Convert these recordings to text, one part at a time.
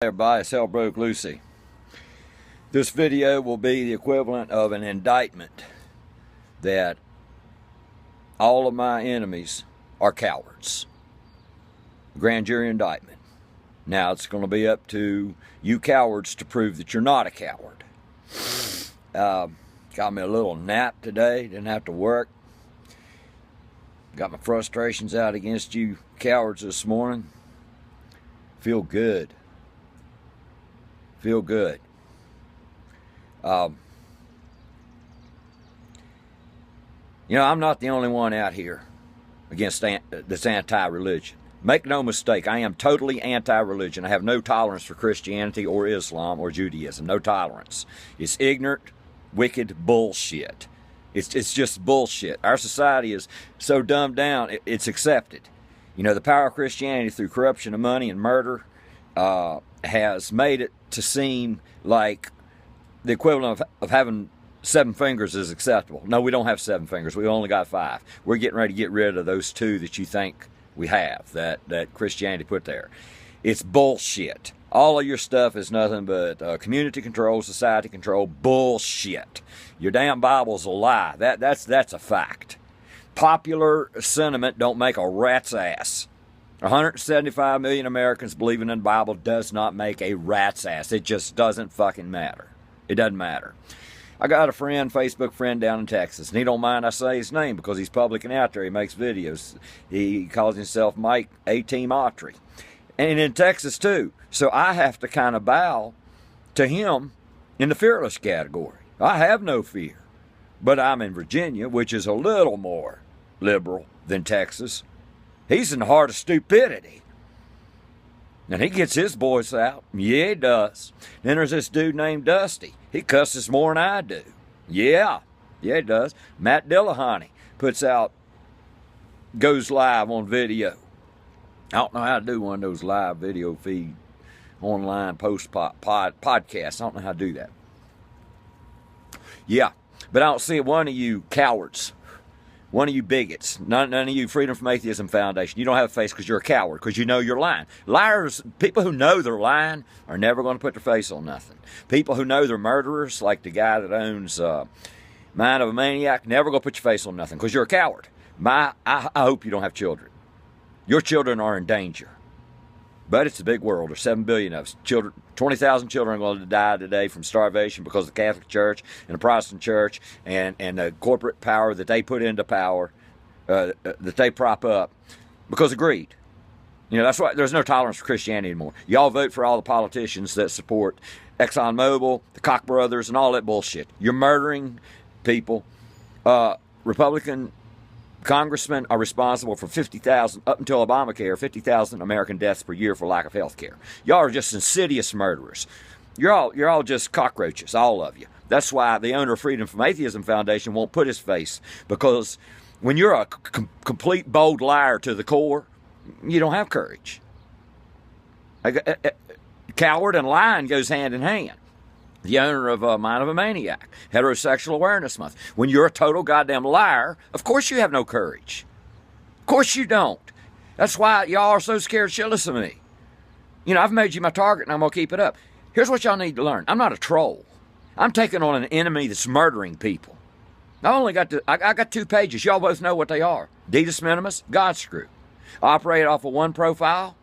Everybody, it's Hell Broke Lucy. This video will be the equivalent of an indictment that all of my enemies are cowards. Grand jury indictment. Now it's going to be up to you cowards to prove that you're not a coward. Got me a little nap today, didn't have to work. Got my frustrations out against you cowards this morning. Feel good. Feel good. I'm not the only one out here against that's anti-religion. Make no mistake, I am totally anti-religion. I have no tolerance for Christianity or Islam or Judaism. No tolerance. It's ignorant, wicked bullshit. It's just bullshit. Our society is so dumbed down, it's accepted. The power of Christianity through corruption of money and murder has made it to seem like the equivalent of having 7 fingers is acceptable. No, we don't have 7 fingers. We only got 5. We're getting ready to get rid of those 2 that you think we have, that Christianity put there. It's bullshit. All of your stuff is nothing but community control, society control, bullshit. Your damn Bible's a lie. That's a fact. Popular sentiment don't make a rat's ass. 175 million Americans believing in the Bible does not make a rat's ass. It just doesn't fucking matter. It doesn't matter. I got a friend, Facebook friend down in Texas, and he don't mind I say his name because he's public and out there. He makes videos. He calls himself Mike A-Team Autry. And in Texas too. So I have to kind of bow to him in the fearless category. I have no fear. But I'm in Virginia, which is a little more liberal than Texas. He's in the heart of stupidity. And he gets his voice out. Yeah, he does. Then there's this dude named Dusty. He cusses more than I do. Yeah, he does. Matt Dillahunty goes live on video. I don't know how to do one of those live video feed online post podcasts. I don't know how to do that. Yeah, but I don't see one of you cowards. One of you bigots, none of you Freedom from Atheism Foundation. You don't have a face because you're a coward, because you know you're lying. Liars, people who know they're lying are never going to put their face on nothing. People who know they're murderers, like the guy that owns Mind of a Maniac, never going to put your face on nothing because you're a coward. I hope you don't have children. Your children are in danger. But it's a big world. There's 7 billion of us. 20,000 children are going to die today from starvation because of the Catholic Church and the Protestant Church and the corporate power that they put into power, that they prop up because of greed. That's why there's no tolerance for Christianity anymore. Y'all vote for all the politicians that support ExxonMobil, the Koch brothers, and all that bullshit. You're murdering people. Republican congressmen are responsible for 50,000, up until Obamacare, 50,000 American deaths per year for lack of health care. Y'all are just insidious murderers. You're all just cockroaches, all of you. That's why the owner of Freedom from Atheism Foundation won't put his face, because when you're a complete bold liar to the core, you don't have courage. Coward and lying goes hand in hand. The owner of Mind of a Maniac, Heterosexual Awareness Month. When you're a total goddamn liar, of course you have no courage. Of course you don't. That's why y'all are so scared shitless of me. I've made you my target and I'm going to keep it up. Here's what y'all need to learn. I'm not a troll. I'm taking on an enemy that's murdering people. I got 2 pages. Y'all both know what they are. Detus Minimus, Godscrew. Operate off of one profile,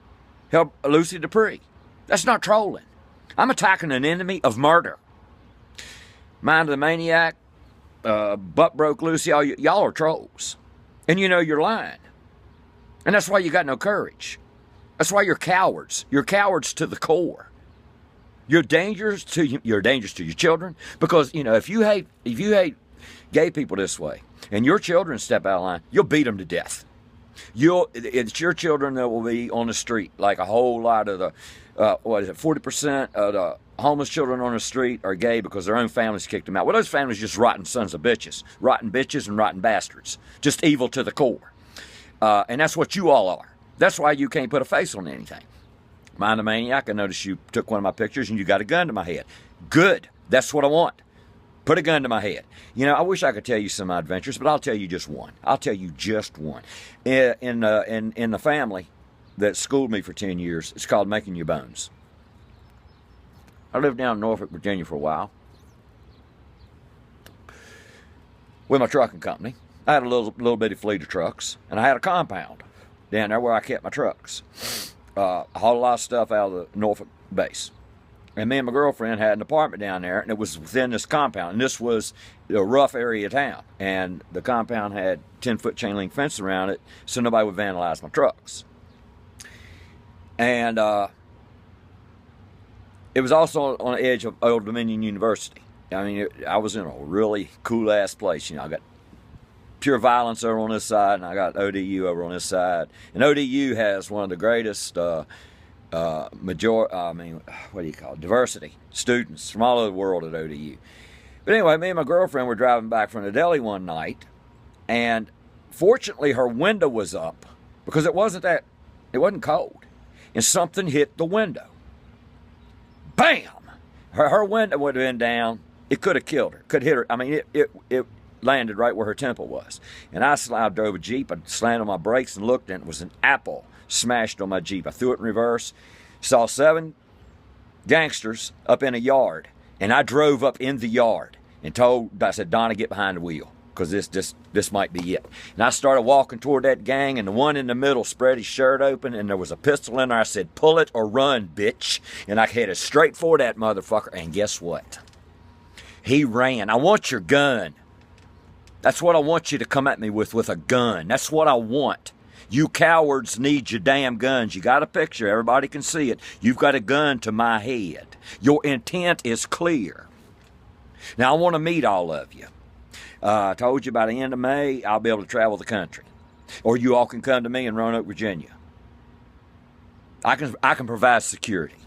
help Lucy Dupree. That's not trolling. I'm attacking an enemy of murder. Mind of the Maniac, Butt Broke Lucy, y'all are trolls. And you're lying. And that's why you got no courage. That's why you're cowards. You're cowards to the core. You're dangerous to your children, because if you hate gay people this way and your children step out of line, you'll beat them to death. It's your children that will be on the street, like a whole lot of the 40% of the homeless children on the street are gay because their own families kicked them out. Well, those families are just rotten sons of bitches. Rotten bitches and rotten bastards. Just evil to the core. And that's what you all are. That's why you can't put a face on anything. Mind the Maniac, I noticed you took one of my pictures and you got a gun to my head. Good. That's what I want. Put a gun to my head. I wish I could tell you some adventures, but I'll tell you just one. I'll tell you just one. In the family, that schooled me for 10 years. It's called Making Your Bones. I lived down in Norfolk, Virginia for a while with my trucking company. I had a little bitty fleet of trucks, and I had a compound down there where I kept my trucks. I hauled a lot of stuff out of the Norfolk base. And me and my girlfriend had an apartment down there, and it was within this compound. And this was a rough area of town. And the compound had 10-foot chain link fence around it, so nobody would vandalize my trucks. And it was also on the edge of Old Dominion University. I mean, I was in a really cool-ass place. You know, I got pure violence over on this side, and I got ODU over on this side. And ODU has one of the greatest diversity students from all over the world at ODU. But anyway, me and my girlfriend were driving back from the deli one night, and fortunately her window was up because it wasn't cold, and something hit the window. Bam! Her window would have been down. It could have killed her. Could hit her. I mean, it landed right where her temple was. And I drove a Jeep. I slammed on my brakes and looked, and it was an apple smashed on my Jeep. I threw it in reverse. Saw 7 gangsters up in a yard, and I drove up in the yard and I said, Donna, get behind the wheel, because this might be it. And I started walking toward that gang, and the one in the middle spread his shirt open, and there was a pistol in there. I said, pull it or run, bitch. And I headed straight for that motherfucker, and guess what? He ran. I want your gun. That's what I want you to come at me with a gun. That's what I want. You cowards need your damn guns. You got a picture. Everybody can see it. You've got a gun to my head. Your intent is clear. Now, I want to meet all of you. I told you by the end of May, I'll be able to travel the country. Or you all can come to me in Roanoke, Virginia. I can provide security.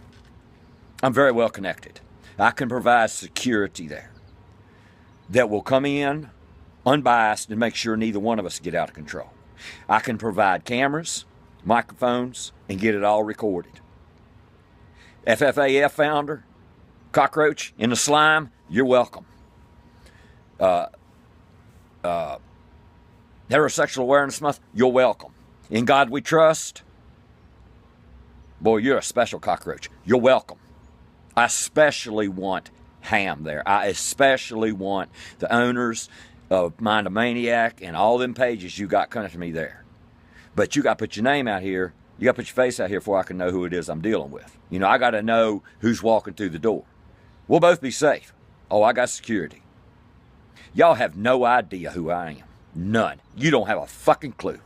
I'm very well connected. I can provide security there that will come in unbiased and make sure neither one of us get out of control. I can provide cameras, microphones, and get it all recorded. FFAF founder, cockroach in the slime, you're welcome. Heterosexual Awareness Month, you're welcome. In God We Trust, boy, you're a special cockroach. You're welcome. I especially want Ham there. I especially want the owners of Mind a Maniac and all them pages you got coming to me there. But you got to put your name out here. You got to put your face out here before I can know who it is I'm dealing with. You know, I got to know who's walking through the door. We'll both be safe. Oh, I got security. Y'all have no idea who I am. None. You don't have a fucking clue.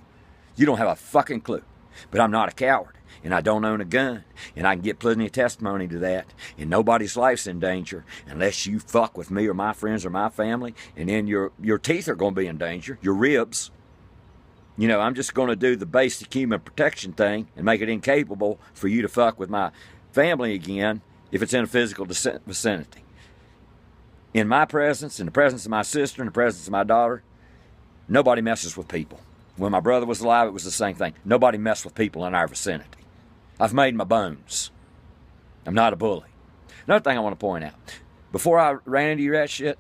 You don't have a fucking clue. But I'm not a coward, and I don't own a gun, and I can get plenty of testimony to that, and nobody's life's in danger unless you fuck with me or my friends or my family, and then your teeth are going to be in danger, your ribs. You know, I'm just going to do the basic human protection thing and make it incapable for you to fuck with my family again if it's in a physical vicinity. In my presence, in the presence of my sister, in the presence of my daughter, nobody messes with people. When my brother was alive, it was the same thing. Nobody messed with people in our vicinity. I've made my bones. I'm not a bully. Another thing I want to point out. Before I ran into you that shit,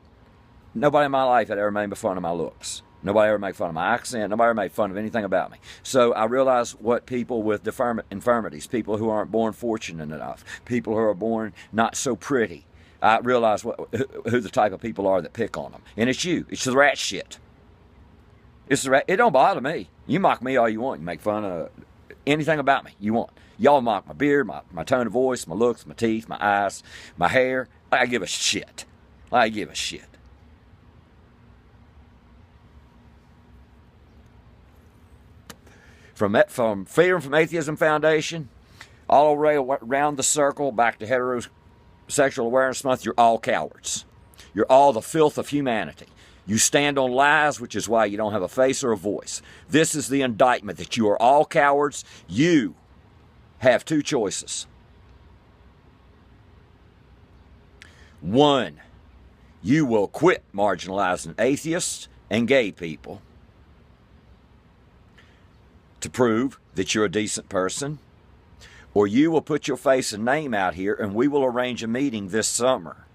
nobody in my life had ever made fun of my looks. Nobody ever made fun of my accent. Nobody ever made fun of anything about me. So I realized what people with infirmities, people who aren't born fortunate enough, people who are born not so pretty, I realized who the type of people are that pick on them. And it's you. It's the rat shit. It's the rat. It don't bother me. You mock me all you want. You make fun of anything about me you want. Y'all mock my beard, my tone of voice, my looks, my teeth, my eyes, my hair. I give a shit. I give a shit. From Freedom from Atheism Foundation, all around the circle, back to Heterosexual Awareness Month, you're all cowards. You're all the filth of humanity. You stand on lies, which is why you don't have a face or a voice. This is the indictment, that you are all cowards. You have 2 choices. 1, you will quit marginalizing atheists and gay people to prove that you're a decent person, or you will put your face and name out here and we will arrange a meeting this summer,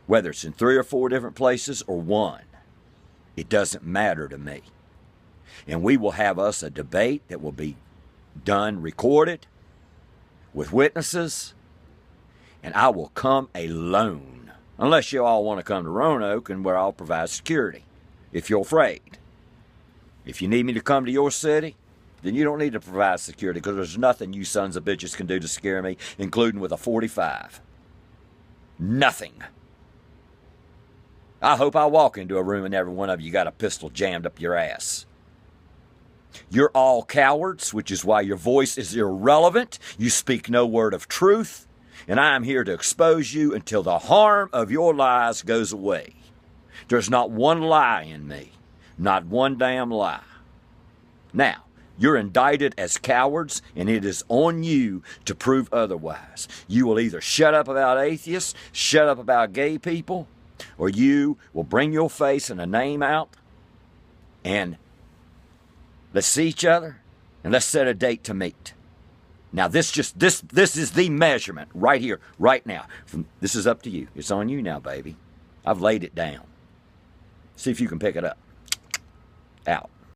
whether it's in 3 or 4 different places or 1. It doesn't matter to me. And we will have us a debate that will be done, recorded, with witnesses, and I will come alone. Unless you all want to come to Roanoke, and where I'll provide security, if you're afraid. If you need me to come to your city, then you don't need to provide security, because there's nothing you sons of bitches can do to scare me, including with a 45. Nothing. I hope I walk into a room and every one of you got a pistol jammed up your ass. You're all cowards, which is why your voice is irrelevant. You speak no word of truth, and I am here to expose you until the harm of your lies goes away. There's not one lie in me, not one damn lie. Now, you're indicted as cowards, and it is on you to prove otherwise. You will either shut up about atheists, shut up about gay people, or you will bring your face and a name out, and let's see each other, and let's set a date to meet. Now, this is the measurement right here, right now. This is up to you. It's on you now, baby. I've laid it down. See if you can pick it up. Out.